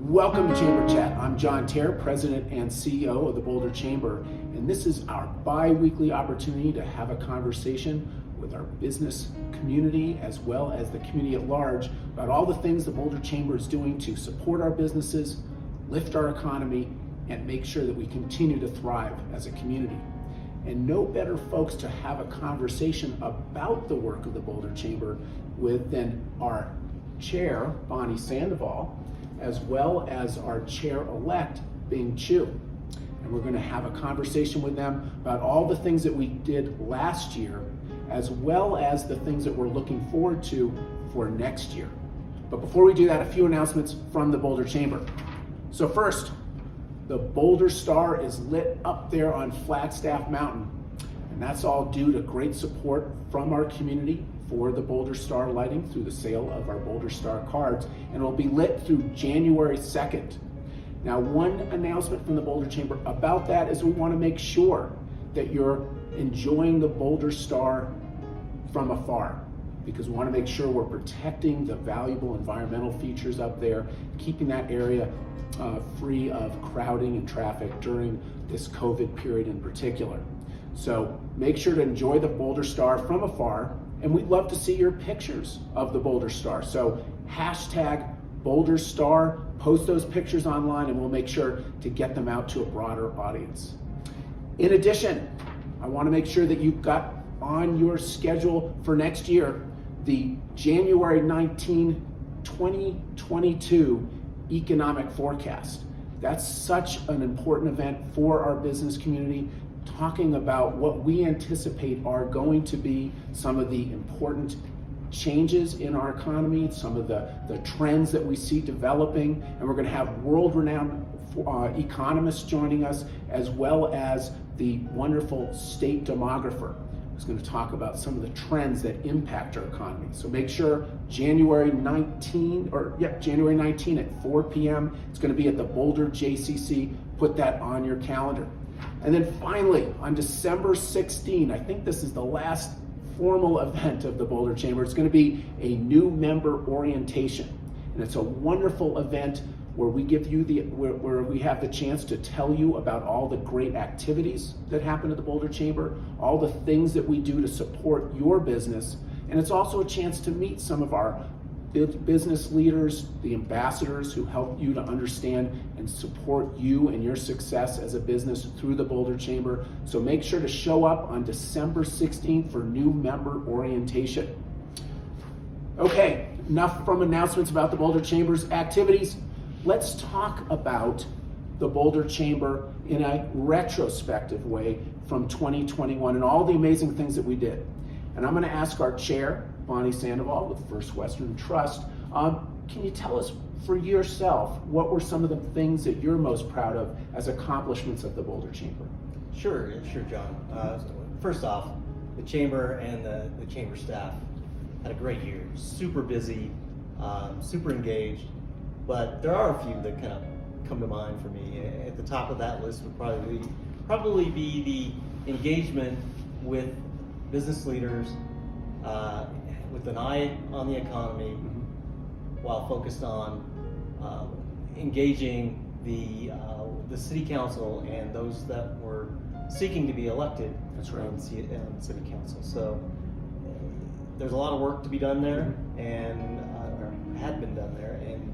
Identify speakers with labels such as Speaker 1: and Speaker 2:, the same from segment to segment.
Speaker 1: Welcome to Chamber Chat. I'm John Tayer, President and CEO of the Boulder Chamber, and this is our bi-weekly opportunity to have a conversation with our business community as well as the community at large about all the things the Boulder Chamber is doing to support our businesses, lift our economy, and make sure that we continue to thrive as a community. And no better folks to have a conversation about the work of the Boulder Chamber with than our chair, Boni Sandoval, as well as our chair-elect being Chou. And we're going to have a conversation with them about all the things that we did last year, as well as the things that we're looking forward to for next year. But before we do that, a few announcements from the Boulder Chamber. So first, the Boulder Star is lit up there on Flagstaff Mountain, and that's all due to great support from our community for the Boulder Star lighting through the sale of our Boulder Star cards, and it will be lit through January 2nd. Now, one announcement from the Boulder Chamber about that is we want to make sure that you're enjoying the Boulder Star from afar, because we want to make sure we're protecting the valuable environmental features up there, keeping that area free of crowding and traffic during this COVID period in particular. So make sure to enjoy the Boulder Star from afar, and we'd love to see your pictures of the Boulder Star. So hashtag Boulder Star, post those pictures online, and we'll make sure to get them out to a broader audience. In addition, I want to make sure that you've got on your schedule for next year the January 19, 2022 Economic Forecast. That's such an important event for our business community, talking about what we anticipate are going to be some of the important changes in our economy, some of the trends that we see developing, and we're going to have world-renowned economists joining us, as well as the wonderful State Demographer who's going to talk about some of the trends that impact our economy. So make sure January 19 at 4 p.m. It's going to be at the Boulder JCC. Put that on your calendar. And then finally, on December 16, I think this is the last formal event of the Boulder Chamber. It's going to be a new member orientation, and it's a wonderful event where we give you where we have the chance to tell you about all the great activities that happen at the Boulder Chamber, all the things that we do to support your business, and it's also a chance to meet some of our business leaders, the ambassadors who help you to understand and support you and your success as a business through the Boulder Chamber. So make sure to show up on December 16th for new member orientation. Okay, enough from announcements about the Boulder Chamber's activities. Let's talk about the Boulder Chamber in a retrospective way from 2021 and all the amazing things that we did. And I'm going to ask our chair, Boni Sandoval with First Western Trust, can you tell us for yourself, what were some of the things that you're most proud of as accomplishments of the Boulder Chamber?
Speaker 2: Sure, John. First off, the Chamber and the Chamber staff had a great year. Super busy, super engaged, but there are a few that kind of come to mind for me. At the top of that list would probably be the engagement with business leaders, with an eye on the economy, while focused on engaging the city council and those that were seeking to be elected.
Speaker 1: That's right.
Speaker 2: On the city council. So there's a lot of work to be done there, and or had been done there, and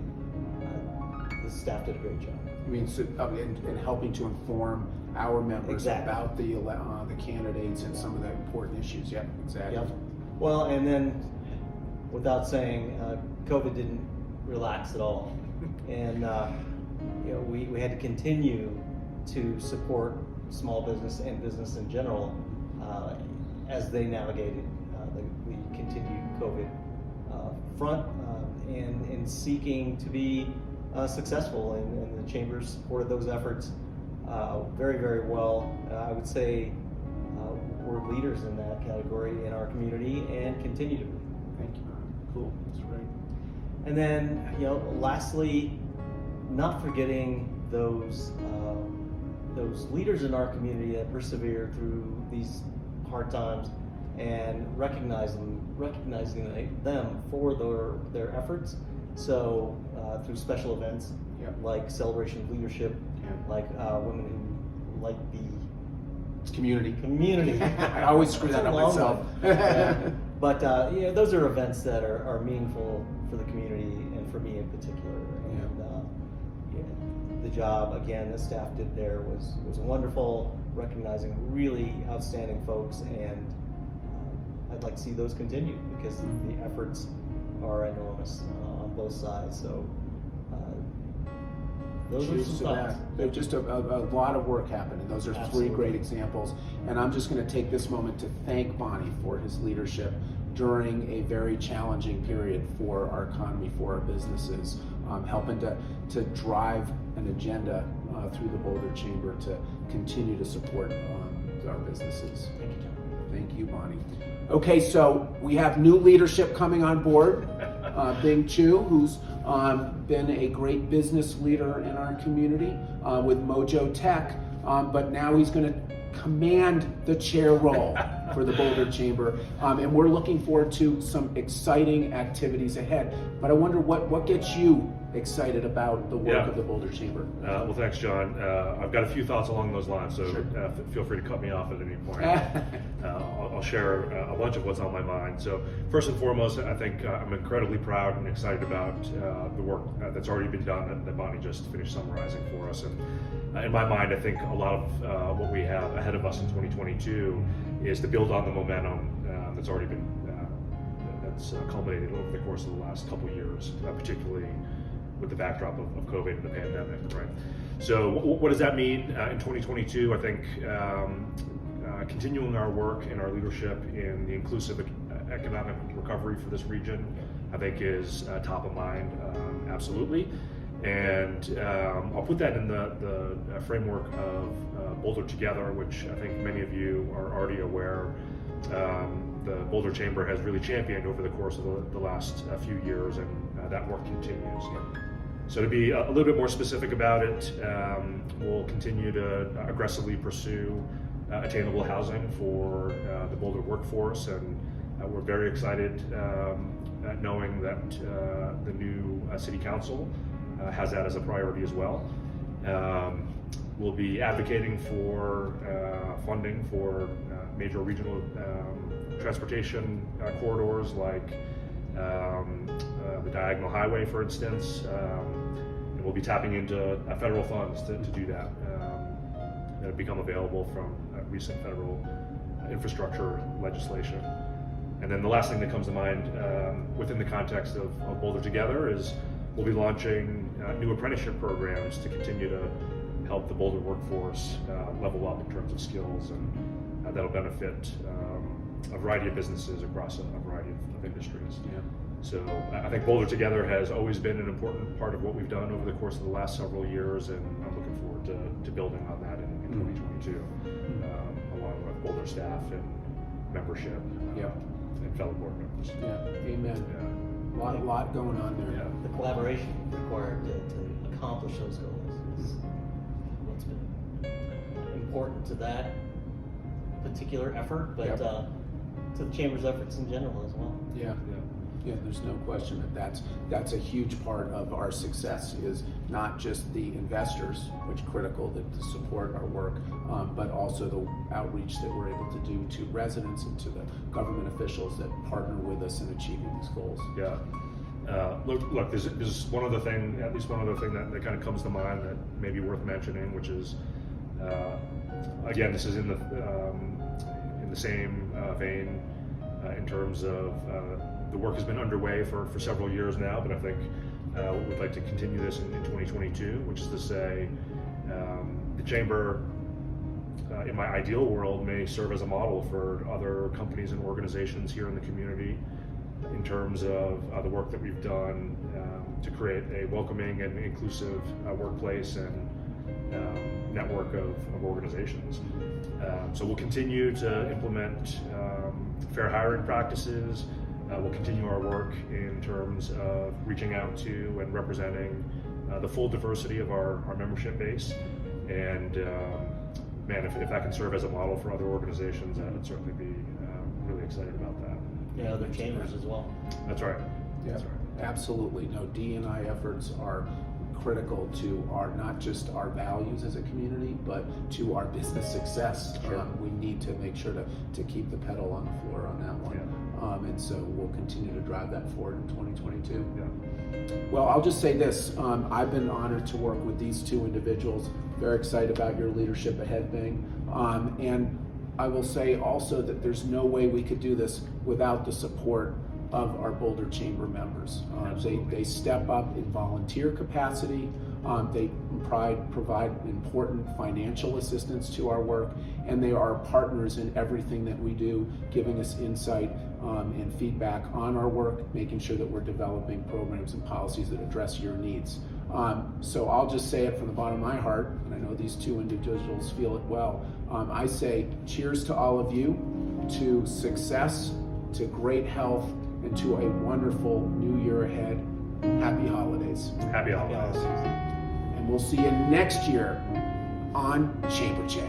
Speaker 2: the staff did a great job.
Speaker 1: I mean, so, in helping to inform our members
Speaker 2: Exactly.
Speaker 1: about the candidates and some of the important issues. Yep, exactly.
Speaker 2: Yep. Well, and then, without saying, COVID didn't relax at all, and we had to continue to support small business and business in general as they navigated the continued COVID front and seeking to be successful, and the Chamber supported those efforts very, very well. I would say we're leaders in that category in our community and continue to be.
Speaker 1: Thank you. Cool. That's great.
Speaker 2: And then, lastly, not forgetting those leaders in our community that persevere through these hard times, and recognizing them for their efforts So through special events
Speaker 1: Yeah.
Speaker 2: like Celebration of Leadership,
Speaker 1: Yeah.
Speaker 2: like women who like the
Speaker 1: Community.
Speaker 2: I
Speaker 1: I always screw that up myself.
Speaker 2: But those are events that are meaningful for the community and for me in particular. And the job again the staff did there was wonderful, recognizing really outstanding folks, and I'd like to see those continue because the efforts are enormous on both sides. So those are some thoughts.
Speaker 1: There's just a lot of work happening. Those are
Speaker 2: Absolutely.
Speaker 1: 3 great examples. And I'm just going to take this moment to thank Boni for his leadership during a very challenging period for our economy, for our businesses, helping to drive an agenda through the Boulder Chamber to continue to support our businesses.
Speaker 2: Thank you, John.
Speaker 1: Thank you, Boni. Okay, so we have new leadership coming on board. Bing Chou, who's been a great business leader in our community with Mojo Tech, but now he's going to command the chair role for the Boulder Chamber, and we're looking forward to some exciting activities ahead. But I wonder what gets you excited about the work of the Boulder Chamber?
Speaker 3: Well, thanks, John. I've got a few thoughts along those lines, so
Speaker 1: Sure.
Speaker 3: Feel free to cut me off at any point. I'll share a bunch of what's on my mind. So first and foremost, I think I'm incredibly proud and excited about the work that's already been done that Boni just finished summarizing for us. And in my mind, I think a lot of what we have ahead of us in 2022 is to build on the momentum that's already been that's culminated over the course of the last couple of years, particularly with the backdrop of COVID and the pandemic, right? So what does that mean in 2022? I think continuing our work and our leadership in the inclusive economic recovery for this region, I think is top of mind, absolutely. And I'll put that in the framework of Boulder Together, which I think many of you are already aware. The Boulder Chamber has really championed over the course of the last few years, and that work continues. So to be a little bit more specific about it, we'll continue to aggressively pursue attainable housing for the Boulder workforce, and we're very excited knowing that the new City Council has that as a priority as well. We'll be advocating for funding for major regional transportation corridors like the Diagonal Highway, for instance, and we'll be tapping into federal funds to do that that have become available from recent federal infrastructure legislation. And then the last thing that comes to mind within the context of Boulder Together is we'll be launching new apprenticeship programs to continue to help the Boulder workforce level up in terms of skills, and that'll benefit a variety of businesses across a variety of industries.
Speaker 1: Yeah.
Speaker 3: So I think Boulder Together has always been an important part of what we've done over the course of the last several years, and I'm looking forward to building on that in 2022, along with Boulder staff and membership and fellow board members.
Speaker 1: Yeah, amen.
Speaker 3: Yeah.
Speaker 1: Lot going on there.
Speaker 3: Yeah.
Speaker 2: The collaboration required to accomplish those goals is what's been important to that particular effort, but to the Chamber's efforts in general as well.
Speaker 1: Yeah, there's no question that's a huge part of our success, is not just the investors, which are critical to support our work, but also the outreach that we're able to do to residents and to the government officials that partner with us in achieving these goals.
Speaker 3: Yeah. Look. There's one other thing, at least one other thing that kind of comes to mind that may be worth mentioning, which is, again, this is in the same vein in terms of the work has been underway for several years now, but I think we'd like to continue this in 2022, which is to say, the Chamber, in my ideal world, may serve as a model for other companies and organizations here in the community in terms of the work that we've done to create a welcoming and inclusive workplace and network of organizations. So we'll continue to implement fair hiring practices. We'll continue our work in terms of reaching out to and representing the full diversity of our membership base. And man, if that can serve as a model for other organizations, I would certainly be really excited about that.
Speaker 2: Yeah, other chambers as well.
Speaker 3: That's right.
Speaker 1: Yeah.
Speaker 3: That's right.
Speaker 1: Absolutely. No, D&I efforts are critical to not just our values as a community, but to our business success.
Speaker 3: Sure.
Speaker 1: We need to make sure to keep the pedal on the floor on that one.
Speaker 3: Yeah.
Speaker 1: And so we'll continue to drive that forward in 2022.
Speaker 3: Yeah.
Speaker 1: Well, I'll just say this. I've been honored to work with these two individuals. Very excited about your leadership ahead thing. And I will say also that there's no way we could do this without the support of our Boulder Chamber members. They step up in volunteer capacity. They provide important financial assistance to our work, and they are partners in everything that we do, giving us insight and feedback on our work, making sure that we're developing programs and policies that address your needs. So I'll just say it from the bottom of my heart, and I know these two individuals feel it well. I say cheers to all of you, to success, to great health, and to a wonderful new year ahead. Happy holidays.
Speaker 3: Happy holidays.
Speaker 1: And we'll see you next year on Chamber Chat.